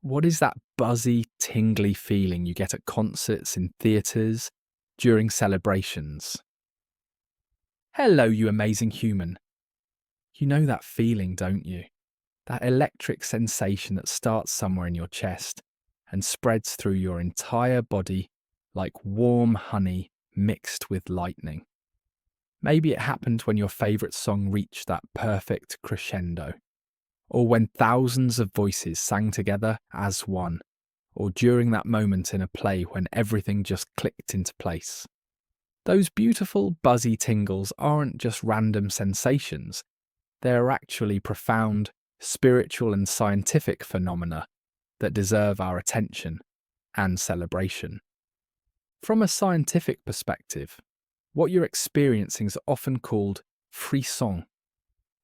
What is that buzzy, tingly feeling you get at concerts, in theatres, during celebrations? Hello, you amazing human. You know that feeling, don't you? That electric sensation that starts somewhere in your chest and spreads through your entire body like warm honey mixed with lightning. Maybe it happened when your favourite song reached that perfect crescendo, or when thousands of voices sang together as one, or during that moment in a play when everything just clicked into place. Those beautiful, buzzy tingles aren't just random sensations, they're actually profound, spiritual and scientific phenomena that deserve our attention and celebration. From a scientific perspective, what you're experiencing is often called frisson,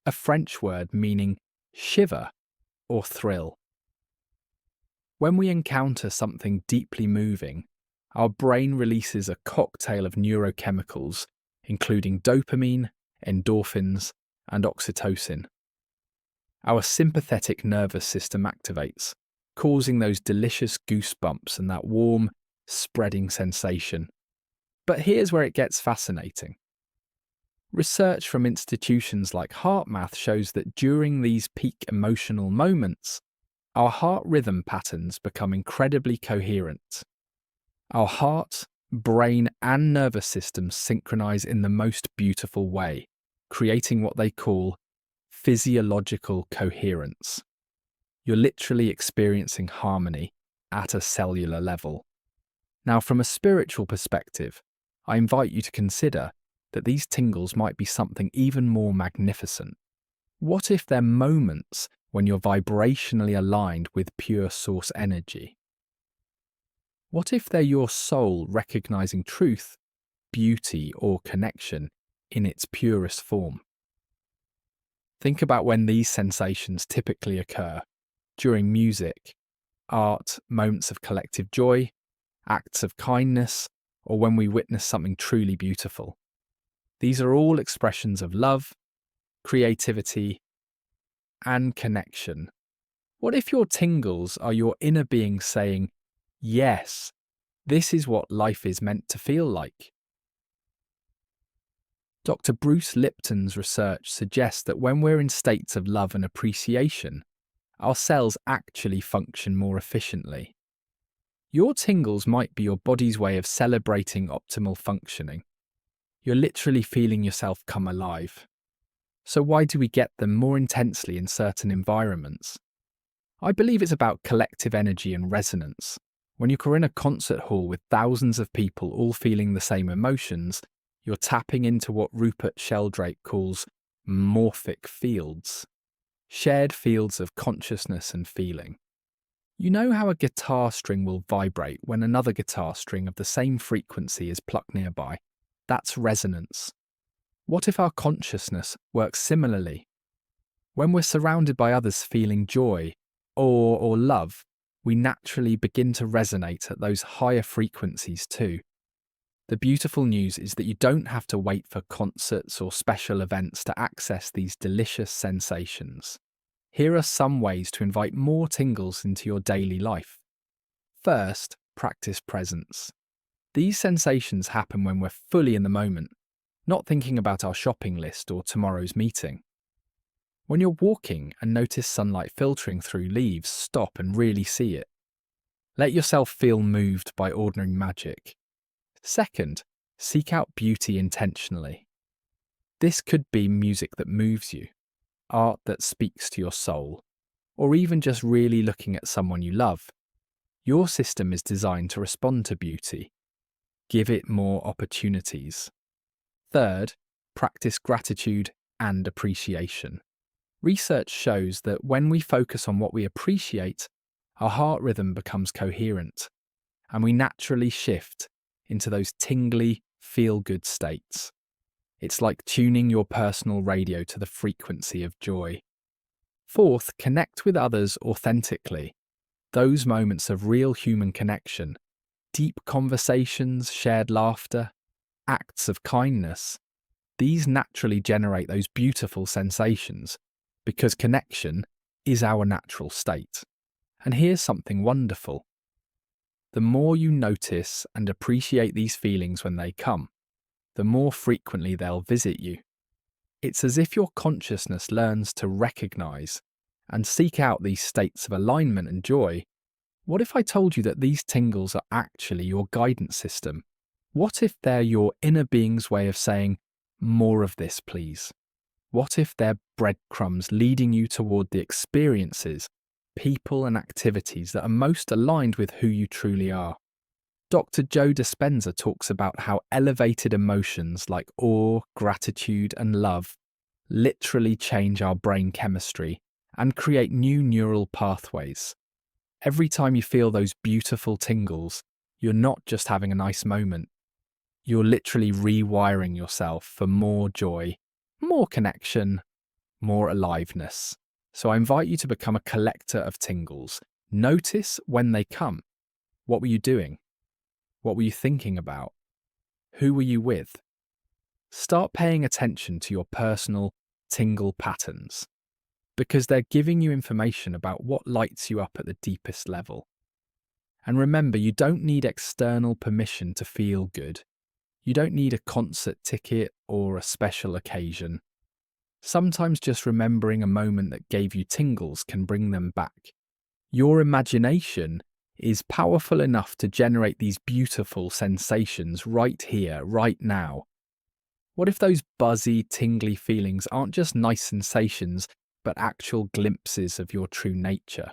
a French word meaning shiver or thrill. When we encounter something deeply moving, our brain releases a cocktail of neurochemicals, including dopamine, endorphins, and oxytocin. Our sympathetic nervous system activates, causing those delicious goosebumps and that warm, spreading sensation. But here's where it gets fascinating. Research from institutions like HeartMath shows that during these peak emotional moments, our heart rhythm patterns become incredibly coherent. Our heart, brain, and nervous systems synchronize in the most beautiful way, creating what they call physiological coherence. You're literally experiencing harmony at a cellular level. Now, from a spiritual perspective, I invite you to consider that these tingles might be something even more magnificent. What if they're moments when you're vibrationally aligned with pure source energy? What if they're your soul recognizing truth, beauty, or connection in its purest form? Think about when these sensations typically occur: during music, art, moments of collective joy, acts of kindness, or when we witness something truly beautiful. These are all expressions of love, creativity, and connection. What if your tingles are your inner being saying, yes, this is what life is meant to feel like? Dr. Bruce Lipton's research suggests that when we're in states of love and appreciation, our cells actually function more efficiently. Your tingles might be your body's way of celebrating optimal functioning. You're literally feeling yourself come alive. So why do we get them more intensely in certain environments? I believe it's about collective energy and resonance. When you're in a concert hall with thousands of people all feeling the same emotions, you're tapping into what Rupert Sheldrake calls morphic fields, shared fields of consciousness and feeling. You know how a guitar string will vibrate when another guitar string of the same frequency is plucked nearby? That's resonance. What if our consciousness works similarly? When we're surrounded by others feeling joy, awe, or love, we naturally begin to resonate at those higher frequencies too. The beautiful news is that you don't have to wait for concerts or special events to access these delicious sensations. Here are some ways to invite more tingles into your daily life. First, practice presence. These sensations happen when we're fully in the moment, not thinking about our shopping list or tomorrow's meeting. When you're walking and notice sunlight filtering through leaves, stop and really see it. Let yourself feel moved by ordinary magic. Second, seek out beauty intentionally. This could be music that moves you, art that speaks to your soul, or even just really looking at someone you love. Your system is designed to respond to beauty. Give it more opportunities. Third, practice gratitude and appreciation. Research shows that when we focus on what we appreciate, our heart rhythm becomes coherent, and we naturally shift into those tingly, feel-good states. It's like tuning your personal radio to the frequency of joy. Fourth, connect with others authentically. Those moments of real human connection, deep conversations, shared laughter, acts of kindness, these naturally generate those beautiful sensations because connection is our natural state. And here's something wonderful. The more you notice and appreciate these feelings when they come, the more frequently they'll visit you. It's as if your consciousness learns to recognize and seek out these states of alignment and joy. What if I told you that these tingles are actually your guidance system? What if they're your inner being's way of saying, more of this, please? What if they're breadcrumbs leading you toward the experiences, people, and activities that are most aligned with who you truly are? Dr. Joe Dispenza talks about how elevated emotions like awe, gratitude, and love literally change our brain chemistry and create new neural pathways. Every time you feel those beautiful tingles, you're not just having a nice moment. You're literally rewiring yourself for more joy, more connection, more aliveness. So I invite you to become a collector of tingles. Notice when they come. What were you doing? What were you thinking about? Who were you with? Start paying attention to your personal tingle patterns, because they're giving you information about what lights you up at the deepest level. And remember, you don't need external permission to feel good. You don't need a concert ticket or a special occasion. Sometimes just remembering a moment that gave you tingles can bring them back. Your imagination is powerful enough to generate these beautiful sensations right here, right now. What if those buzzy, tingly feelings aren't just nice sensations, but actual glimpses of your true nature?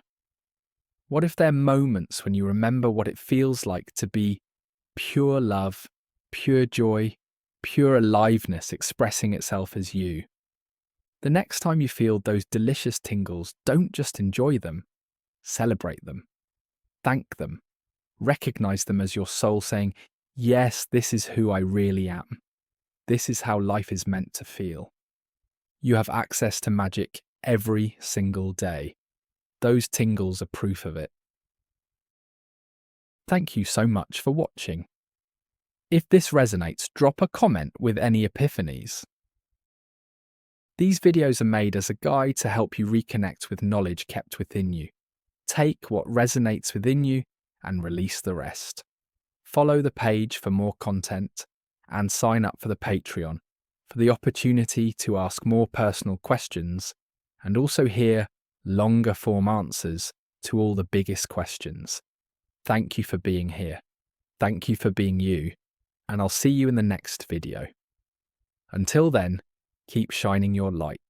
What if they're moments when you remember what it feels like to be pure love, pure joy, pure aliveness expressing itself as you? The next time you feel those delicious tingles, don't just enjoy them, celebrate them, thank them, recognize them as your soul saying, yes, this is who I really am. This is how life is meant to feel. You have access to magic every single day. Those tingles are proof of it. Thank you so much for watching. If this resonates, drop a comment with any epiphanies. These videos are made as a guide to help you reconnect with knowledge kept within you. Take what resonates within you and release the rest. Follow the page for more content and sign up for the Patreon for the opportunity to ask more personal questions and also hear longer form answers to all the biggest questions. Thank you for being here. Thank you for being you, and I'll see you in the next video. Until then, keep shining your light.